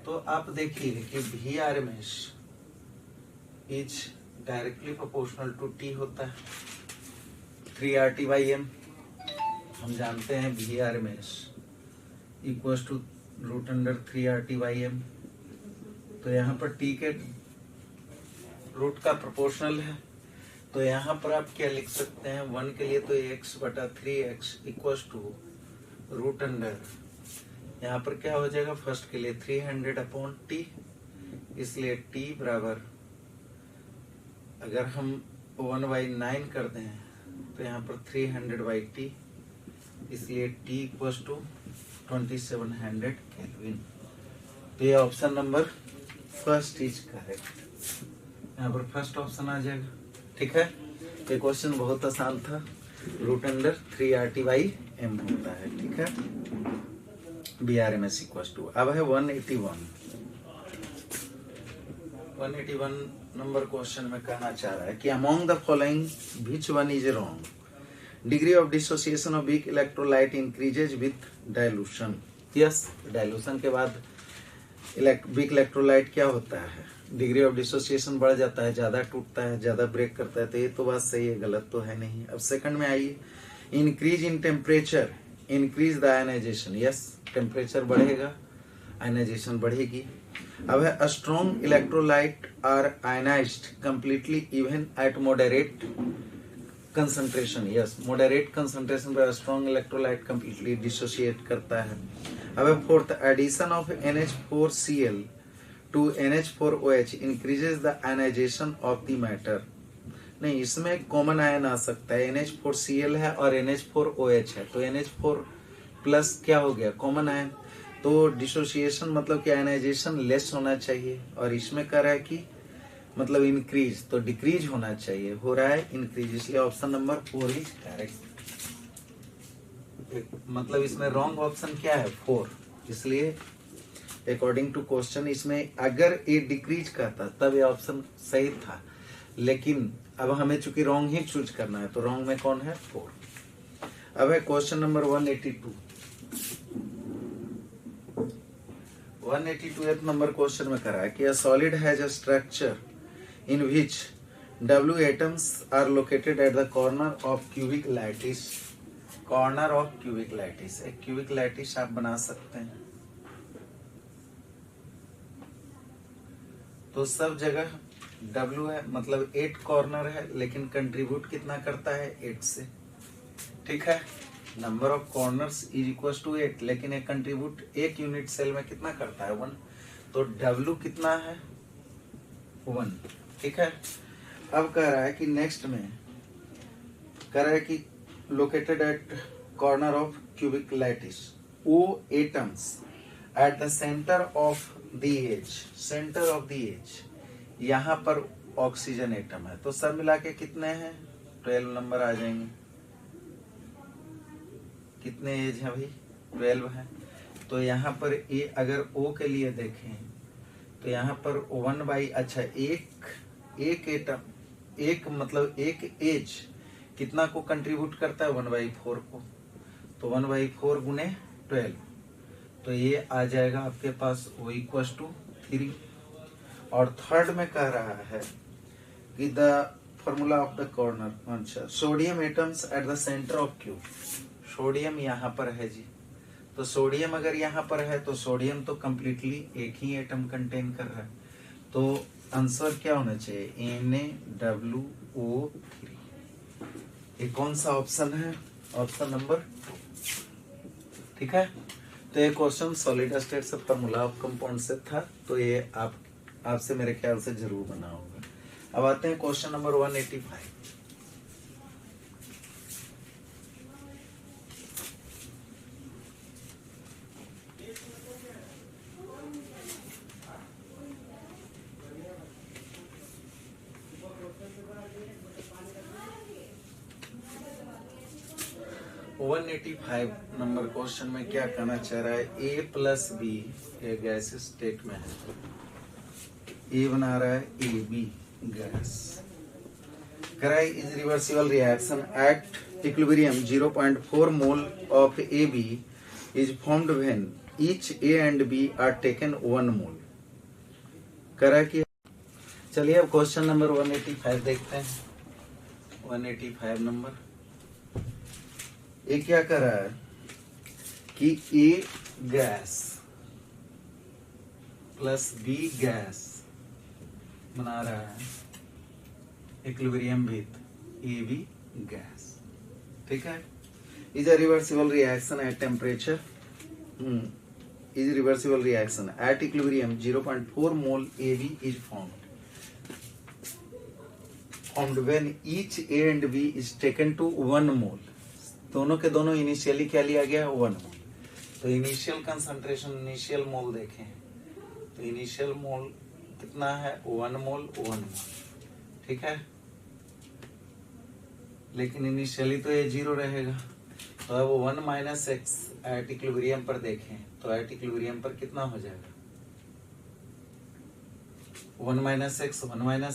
तो आप देखिए कि VRMS is directly proportional to T होता है 3RT/m। हम जानते हैं VRMS equal to root under 3RT/m। तो यहाँ पर T के रूट का प्रोपोर्शनल है, तो यहाँ पर आप क्या लिख सकते हैं 1 के लिए तो x/3x equal to root under, यहाँ पर क्या हो जाएगा फर्स्ट के लिए 300/T, इसलिए T बराबर अगर हम 1/9 कर दें तो यहाँ पर 300/T, इसलिए T इक्वल टू 2700 केल्विन। तो ये option number first is correct. यहाँ पर फर्स्ट ऑप्शन आ जाएगा। ठीक है, ये क्वेश्चन बहुत आसान था। रूट अंडर 3RT/m होता है। ठीक है, BRMS इक्वल टू। अब है 181 नंबर क्वेश्चन में कहना चाह रहा है कि among the following which one is wrong? Degree of dissociation of weak electrolyte increases with dilution. Yes, dilution के बाद वीक इलेक्ट्रोलाइट क्या होता है? डिग्री ऑफ डिसोसिएशन बढ़ जाता है, ज्यादा टूटता है, ज्यादा ब्रेक करता है। तो ये तो बात सही है, गलत तो है नहीं। अब सेकंड में आइए, increase in temperature increase the ionisation. Yes, temperature बढ़ेगा, आयनाइजेशन बढ़ेगी। अब है a strong electrolyte are ionised completely even at moderate concentration. Yes, moderate concentration पर स्ट्रॉन्ग इलेक्ट्रोलाइट कंप्लीटली डिसोसिएट करता है। अब है fourth, addition of NH4Cl to NH4OH increases the ionisation of the matter. नहीं, इसमें कॉमन आयन आ सकता है। NH4Cl है और NH4OH है, तो NH4 प्लस क्या हो गया? Common ion. तो डिसोसिएशन मतलब कि आयनाइजेशन लेस होना चाहिए, और इसमें कह रहा है कि मतलब इंक्रीज, तो डिक्रीज होना चाहिए, हो रहा है इंक्रीज, इसलिए ऑप्शन नंबर 4 इज करेक्ट। मतलब इसमें रॉन्ग ऑप्शन क्या है? 4। इसलिए अकॉर्डिंग टू क्वेश्चन इसमें अगर ये डिक्रीज करता तब ये ऑप्शन सही था, लेकिन अब हमें चूंकि रॉन्ग ही चूज करना है, तो रॉन्ग में कौन है? 4। अब है क्वेश्चन नंबर 182 नंबर क्वेश्चन में करा है कि a solid has a structure in which W atoms are located at the corner of cubic lattice. Corner of cubic lattice, एक क्यूबिक लैटिस आप बना सकते हैं। तो सब जगह W है, मतलब 8 कॉर्नर है, लेकिन कंट्रीब्यूट कितना करता है? 8 से। ठीक है, number of corners is equal to 8, लेकिन एक कंट्रीब्यूट एक यूनिट सेल में कितना करता है? 1। तो W कितना है? 1। ठीक है, अब कह रहा है कि नेक्स्ट में कह रहा है कि located at corner of cubic lattice O atoms at the centre of the edge. Centre of the edge, यहाँ पर ऑक्सीजन एटम है, तो सब मिला के कितने हैं? 12 नंबर आ जाएंगे। कितने एज है भाई? 12 है। तो यहाँ पर ए अगर O के लिए देखें तो यहाँ पर 1/, अच्छा एक एटम, एक मतलब एक एज कितना को कंट्रीब्यूट करता है? 1/4 को। तो 1/4 गुने 12, तो ये आ जाएगा आपके पास O इक्वल टू 3। और थर्ड में कह रहा है कि the formula of the corner, अच्छा, sodium atoms at the centre of cube. Sodium यहाँ पर है जी, तो सोडियम अगर यहाँ पर है तो सोडियम तो कंप्लीटली एक ही एटम कंटेन कर रहा है, तो आंसर क्या होना चाहिए? NaWO3। ये कौन सा ऑप्शन है? Option number 2। ठीक है, तो ये क्वेश्चन सॉलिड स्टेट से फॉर्मूला ऑफ कंपाउंड से था, तो ये आपसे मेरे ख्याल से जरूर बना होगा। अब आते हैं क्वेश्चन नंबर 185। नंबर क्वेश्चन में क्या कहना चाह रहा है? A+B ये गैस स्टेट में है, A बना रहा है AB गैस। कराई is reversible reaction at equilibrium 0.4 mole of AB is formed when each A and B are taken 1 mole. करा कि चलिए अब क्वेश्चन नंबर 185 देखते हैं। 185 नंबर ये क्या कर रहा है कि A gas plus B gas बना रहा है इक्विलिब्रियम विद AB गैस। ठीक है, is a reversible reaction at temperature, is reversible reaction at equilibrium 0.4 mole AB is formed when each A and B is taken to 1 मोल। दोनों के दोनों इनिशियली क्या लिया गया? 1 मोल। तो इनिशियल कंसंट्रेशन, इनिशियल मोल देखें तो इनिशियल मोल कितना है 1 मोल 1 मोल, ठीक है। लेकिन इनिशियली तो ये 0 रहेगा। तो अब 1 माइनस एक्स एट इक्विलिब्रियम पर देखें तो एट इक्विलिब्रियम पर कितना हो जाएगा 1 माइनस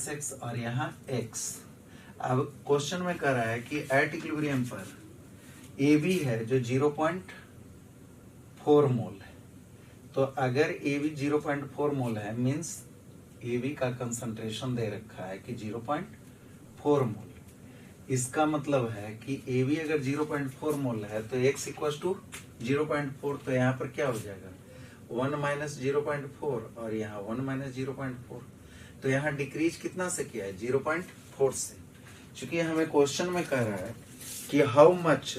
एक्स और यहाँ x। अब क्वेश्चन में कह रहा है कि एट इक्विलिब्रियम पर ए बी है जो 0.4 मोल है। तो अगर ए बी 0.4 मोल है मीन्स ए बी का कंसंट्रेशन दे रखा है कि 0.4 मोल। इसका मतलब है कि ए बी अगर 0.4 मोल है तो x इक्वल टू 0.4, तो यहाँ पर क्या हो जाएगा 1 माइनस 0.4 और यहाँ 1 माइनस 0.4। तो यहाँ डिक्रीज कितना से किया है 0.4 से। चूंकि हमें क्वेश्चन में कह रहा है कि how much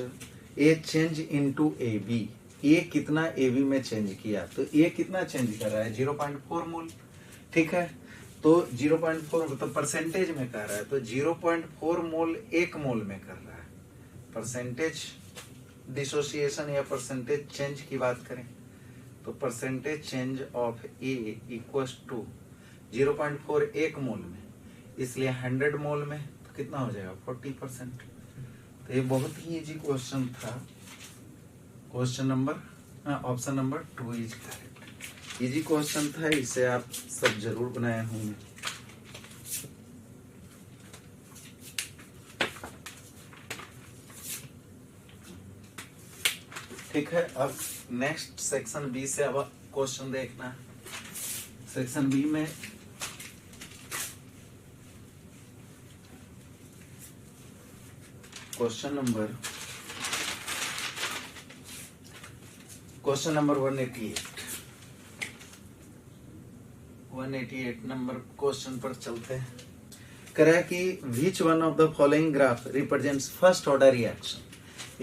A change into A B, ये कितना ए बी में चेंज किया, तो ये कितना चेंज कर रहा है 0.4 मोल, ठीक है। तो 0.4 तो परसेंटेज में कर रहा है, तो 0.4 मोल 1 मोल में कर रहा है। परसेंटेज डिसोसिएशन या परसेंटेज चेंज की बात करें तो percentage change of a equals to 0.4 1 mole में, इसलिए 100 मोल में तो कितना हो जाएगा 40%। तो ये बहुत ही इजी क्वेश्चन था। Question number option number 2 is correct. Easy question था, इसे आप सब जरूर बनाए होंगे। ठीक है, अब नेक्स्ट सेक्शन बी से अब क्वेश्चन देखना है। सेक्शन बी में क्वेश्चन नंबर 188 नंबर क्वेश्चन पर चलते हैं। कह रहा है कि which one of the following graph represents first order reaction.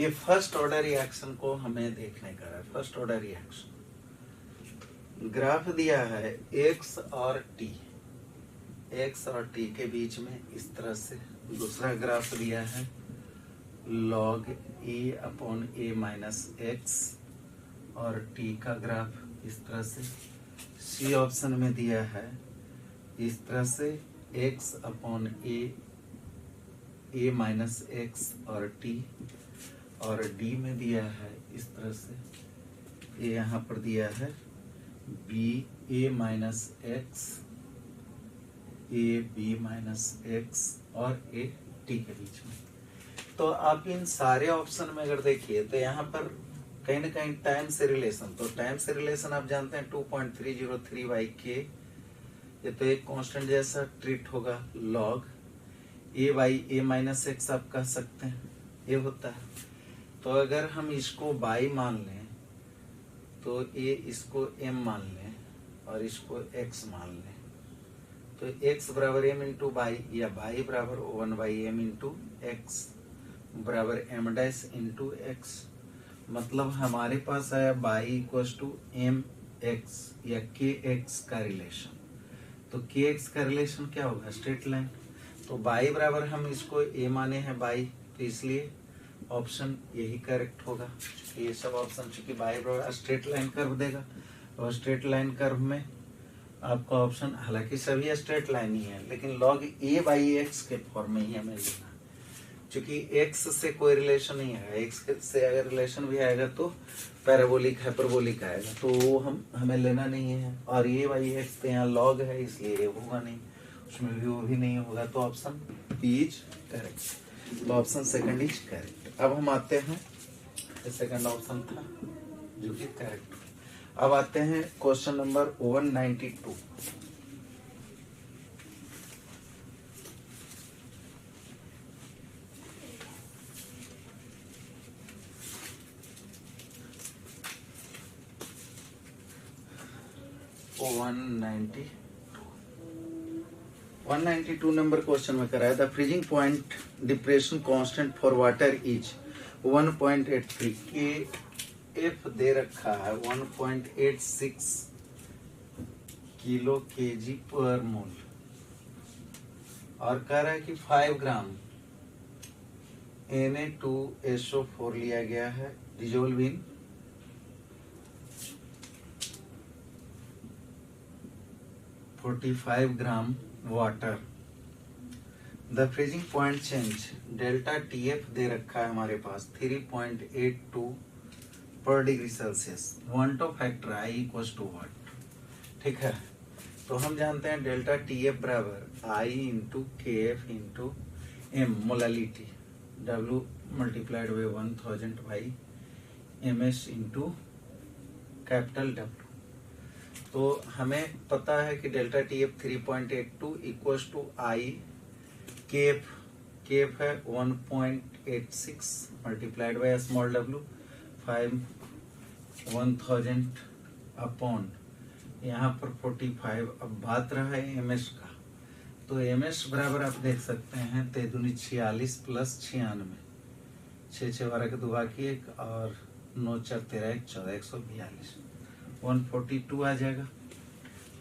ये फर्स्ट ऑर्डर रिएक्शन को हमें देखने का है। फर्स्ट ऑर्डर रिएक्शन ग्राफ दिया है एक्स और टी, एक्स और टी के बीच में इस तरह से। दूसरा ग्राफ दिया है log ए अपॉन ए माइनस एक्स और टी का ग्राफ इस तरह से। सी ऑप्शन में दिया है इस तरह से एक्स अपॉन ए माइनस एक्स और टी, और डी में दिया है इस तरह से। ये यहाँ पर दिया है B A minus X, A B minus X और ए टी के बीच में। तो आप इन सारे ऑप्शन में अगर देखिए तो यहाँ पर कहीं ना कहीं टाइम से रिलेशन, तो टाइम से रिलेशन आप जानते हैं 2.303/k। ये तो एक कांस्टेंट जैसा ट्रीट होगा। log a by A minus x आप कह सकते हैं, ये होता है। तो अगर हम इसको बाई मान लें तो ये इसको m मान लें और इसको x मान लें, तो x बराबर m इंटू बाई या बाई बराबर 1/m इंटू एक्स बराबर m डैश इंटू एक्स। मतलब हमारे पास आया Y equal to M X या के एक्स का रिलेशन। तो के एक्स का रिलेशन क्या होगा स्ट्रेट लाइन। तो बाई बराबर हम इसको ए माने हैं बाई, तो इसलिए ऑप्शन यही करेक्ट होगा। ये सब ऑप्शन चूंकि बाई बराबर स्ट्रेट लाइन कर्व देगा, और स्ट्रेट लाइन कर्व में आपका ऑप्शन, हालांकि सभी स्ट्रेट लाइन ही है लेकिन log a बाई एक्स के फॉर्म में ही हमें लेना। चूंकि x से कोई रिलेशन नहीं है, x से अगर रिलेशन भी आएगा तो पैराबोलिक हाइपरबोलिक आएगा, तो वो हमें लेना नहीं है। और ये बाई एक्स तो यहाँ log है इसलिए ये होगा नहीं, उसमें भी वो भी नहीं होगा। तो ऑप्शन बी इज करेक्ट। तो ऑप्शन सेकंड इज करेक्ट। अब हम आते हैं, सेकंड ऑप्शन था जो कि करेक्ट। अब आते हैं क्वेश्चन नंबर 192। ओ 192 नंबर क्वेश्चन में कराया था freezing point depression constant for water is 1.83 के एफ दे रखा है 1.86 किलो केजी पर मोल, और कह रहा है कि 5 ग्राम Na2SO4 लिया गया है dissolve in 45 gram water. The freezing point change delta TF दे रखा है हमारे पास 3.82 पर degree Celsius. Van't Hoff factor I equals to what? ठीक है, तो हम जानते हैं डेल्टा TF बराबर I into KF into M molality, W multiplied by 1000 by MS into capital W। तो हमें पता है कि delta TF 3.82 equals to I KF है 1.86 multiplied by small w 1000 upon यहाँ पर 45। अब बात रहा है MS का, तो MS बराबर आप देख सकते हैं 3 दूनी 46 प्लस 96, 6 6 12 के दुआ की 1 और 9 4 13 1 14 142 142 आ जाएगा।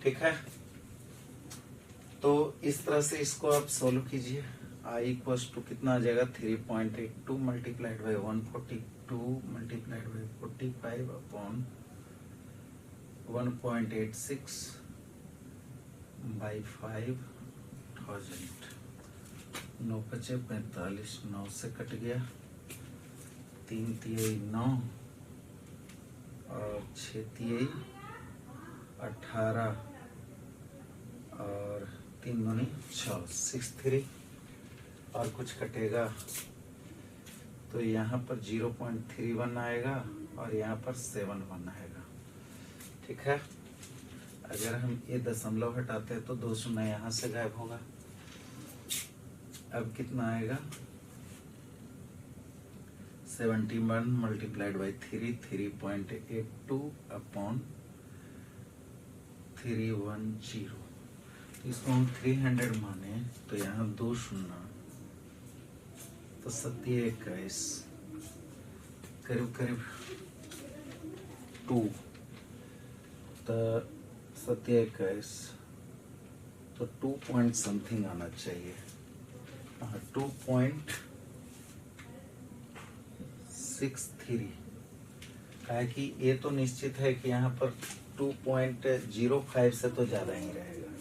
ठीक है, तो इस तरह से इसको आप सोल्व कीजिए। I इक्वल्स टू कितना आ जाएगा 3.82 multiplied by 142 multiplied by 45 upon 1.86 by 5000। 9 5 45, 9 से कट गया, 3 3 9 और 6 3 18 और 3 दूनी 6 63 और कुछ कटेगा तो यहाँ पर 0.31 आएगा और यहाँ पर 71 आएगा। ठीक है, अगर हम ये दशमलव हटाते हैं तो 2 शून्य यहाँ से गायब होगा। अब कितना आएगा 71 मल्टीप्लाइड बाई 3.82 अपॉन 310। इसको हम 300 माने तो यहाँ 2 शून्य तो 21 करीब करीब 2 तो 21 तो 2 पॉइंट समथिंग आना चाहिए। 2.63 है कि ये तो निश्चित है कि यहाँ पर 2.05 से तो ज्यादा ही रहेगा,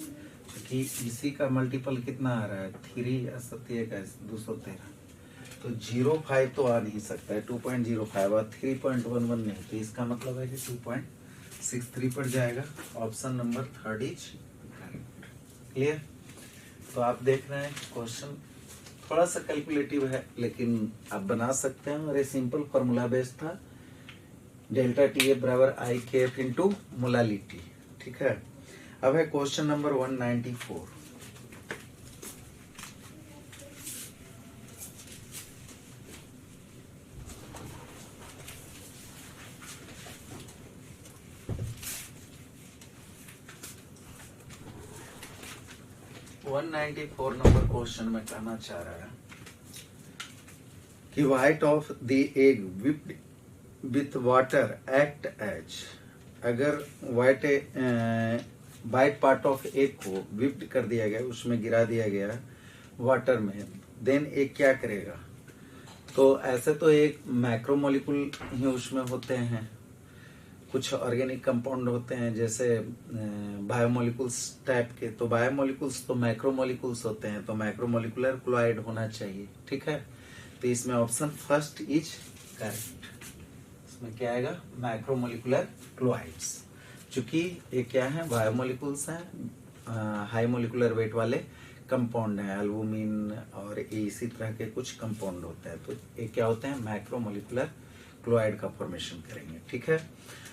क्योंकि इसी का मल्टीपल कितना आ रहा है 3 27 213, तो 05 तो आ नहीं सकता है। 2.05 और 3.11 नहीं, तो इसका मतलब है कि 2.63 पर जाएगा। Option number 3 is correct. Clear? तो आप देख रहे हैं क्वेश्चन थोड़ा सा कैलकुलेटिव है, लेकिन आप बना सकते हैं और ये सिंपल फॉर्मूला बेस्ड था। डेल्टा TF बराबर I KF इंटू मोलालिटी। ठीक है, अब है क्वेश्चन नंबर 194। नंबर क्वेश्चन में कहना चाह रहा है कि white of the egg whipped with water act as. अगर वाइट पार्ट ऑफ एग को विप्ड कर दिया गया, उसमें गिरा दिया गया वाटर में, देन एग क्या करेगा? तो ऐसे तो एक मैक्रोमोलिकुल ही उसमें होते हैं, कुछ ऑर्गेनिक कंपाउंड होते हैं जैसे बायोमोलिकुल्स टाइप के। तो बायोमोलिकुल्स तो मैक्रोमोलिकुल्स होते हैं, तो मैक्रोमोलिकुलर क्लोराइड होना चाहिए। ठीक है, तो इसमें ऑप्शन फर्स्ट इज करेक्ट। इसमें क्या आएगा? Macromolecular chlorides. चूंकि ये क्या है, बायोमोलिकुल्स हैं, हाई मोलिकुलर वेट वाले कंपाउंड हैं, एल्बुमिन और इसी तरह के कुछ कंपाउंड होते हैं, तो ये क्या होते हैं? मैक्रोमोलिकुलर क्लोराइड का फॉर्मेशन करेंगे। ठीक है,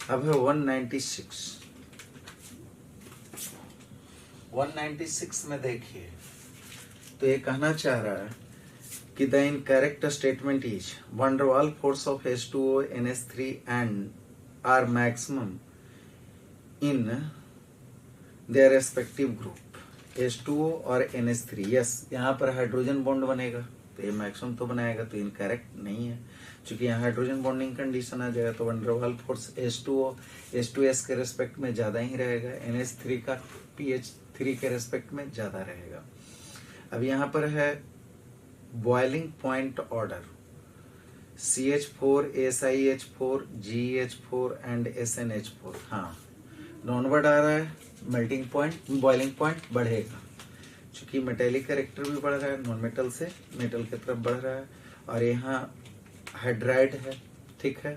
अब है 196 में देखिए, तो ये कहना चाह रहा है कि the incorrect statement is van der Waal force of H2O NH3 and are maximum in their respective group. H2O और NH3, यस, यहाँ पर हाइड्रोजन बॉन्ड बनेगा तो ये मैक्सिमम तो बनाएगा, तो इनकरेक्ट नहीं है, क्योंकि यहाँ हाइड्रोजन बॉन्डिंग कंडीशन आ जाएगा। तो वंडरवाल फोर्स H2O H2S के रेस्पेक्ट में ज्यादा ही रहेगा, NH3 का pH3 के रेस्पेक्ट में ज्यादा रहेगा। अब यहाँ पर है boiling point order CH4 SiH4 GH4 and SNH4। हाँ, डाउनवर्ड आ रहा है, मेल्टिंग पॉइंट बॉइलिंग पॉइंट बढ़ेगा। चूंकि मेटेलिक कैरेक्टर भी बढ़ रहा है, नॉन मेटल से मेटल की तरफ बढ़ रहा है, और यहाँ हाइड्राइड है, ठीक है,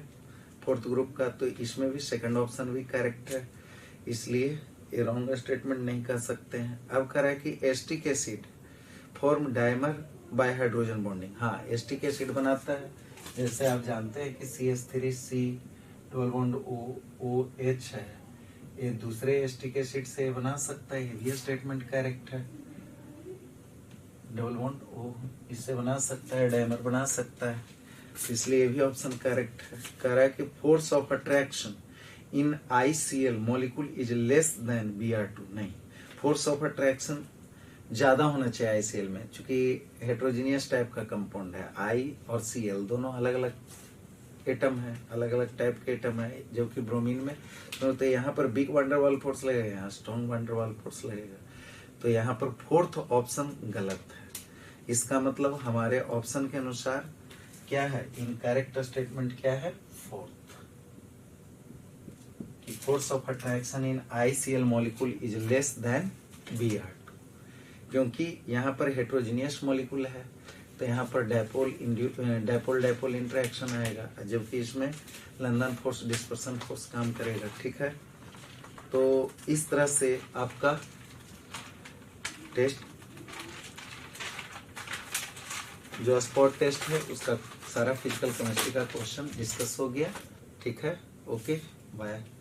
फोर्थ ग्रुप का, तो इसमें भी सेकंड ऑप्शन भी करेक्ट है, इसलिए ये रॉन्ग स्टेटमेंट नहीं कर सकते हैं। अब कह रहा है कि acetic acid form dimer bye hydrogen bonding. हाँ, एस्टिक एसिड बनाता है, जैसे आप जानते हैं कि CH3C डबल बॉन्ड OH है, ये दूसरे एस्टिक एसिड से बना सकता है, ये भी स्टेटमेंट करेक्ट है। डबल बॉन्ड O इससे बना सकता है, डाइमर बना सकता है, इसलिए ये भी ऑप्शन करेक्ट है। कह रहा है कि force of attraction in ICl molecule is less than Br2। नहीं, फोर्स ऑफ अट्रैक्शन ज्यादा होना चाहिए ICl में, क्योंकि हेट्रोजीनियस टाइप का कंपाउंड है। I और Cl दोनों अलग अलग एटम है, अलग अलग टाइप के एटम है, जबकि ब्रोमीन में तो यहाँ पर बिग वंडरवाल फोर्स लगेगा, यहाँ स्ट्रॉन्ग वंडरवाल फोर्स लगेगा, तो यहाँ पर फोर्थ ऑप्शन गलत है। इसका मतलब हमारे ऑप्शन के अनुसार क्या है, इनकरेक्ट स्टेटमेंट क्या है, फोर्थ, कि force of attraction in ICl molecule is less than Br2, क्योंकि यहाँ पर हेट्रोजीनियस मॉलिक्यूल है, तो यहाँ पर डायपोल इंटरेक्शन आएगा, जबकि इसमें लंदन फोर्स डिस्पर्सन फोर्स काम करेगा, ठीक है। तो इस तरह से आपका टेस्ट जो स्पॉट टेस्ट है उसका सारा फिजिकल केमिस्ट्री का क्वेश्चन डिस्कस हो गया, ठीक है। Okay, bye.